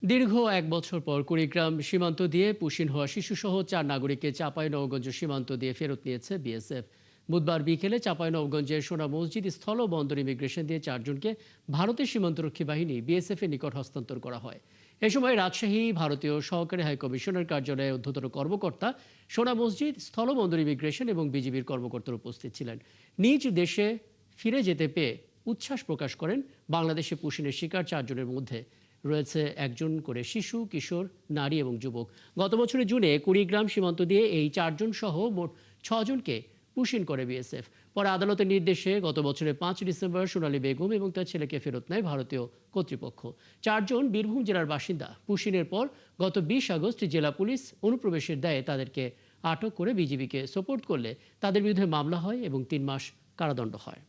দীর্ঘ ১ বছর পর কুড়িগ্রাম সীমান্ত দিয়ে পুশিন হওয়া শিশুসহ ৪ নাগরিককে চাঁপাইনবাবগঞ্জ সীমান্ত দিয়ে ফেরত নিয়েছে বিএসএফ। বুধবার বিকেলে চাঁপাইনবাবগঞ্জের সোনা মসজিদ স্থল ও বন্দর ইমিগ্রেশন দিয়ে ৪ জনকে ভারতের সীমান্তরক্ষী বাহিনী বিএসএফ এর নিকট হস্তান্তর করা হয়। এ সময় রাজশাহী ভারতীয় সহকারী হাইকমিশনার কার্যালয়ে ঊর্ধ্বতন কর্মকর্তা, সোনা মসজিদ স্থল বন্দর ইমিগ্রেশন এবং বিজিবির কর্মকর্তারা উপস্থিত ছিলেন। নিজ দেশে ফিরে যেতে পেয়ে উচ্ছ্বাস প্রকাশ করেন বাংলাদেশে পুশিনের শিকার ৪ জনের মধ্যে রয়েছে একজন করে শিশু, কিশোর, নারী এবং যুবক। গত বছরের জুনে কুড়িগ্রাম সীমান্ত দিয়ে এই ৪ জন সহ মোট ৬ জনকে পুশিন করে বিএসএফ। পরে আদালতের নির্দেশে গত বছরের ৫ ডিসেম্বর সোনালী বেগম এবং তার ছেলেকে ফেরত নেয় ভারতীয় কর্তৃপক্ষ। ৪ জন বীরভূম জেলার বাসিন্দা। পুশিনের পর গত ২০ আগস্ট জেলা পুলিশ অনুপ্রবেশের দায়ে তাদেরকে আটক করে বিজিবিকে সোপর্দ করলে তাদের বিরুদ্ধে মামলা হয় এবং ৩ মাস কারাদণ্ড হয়।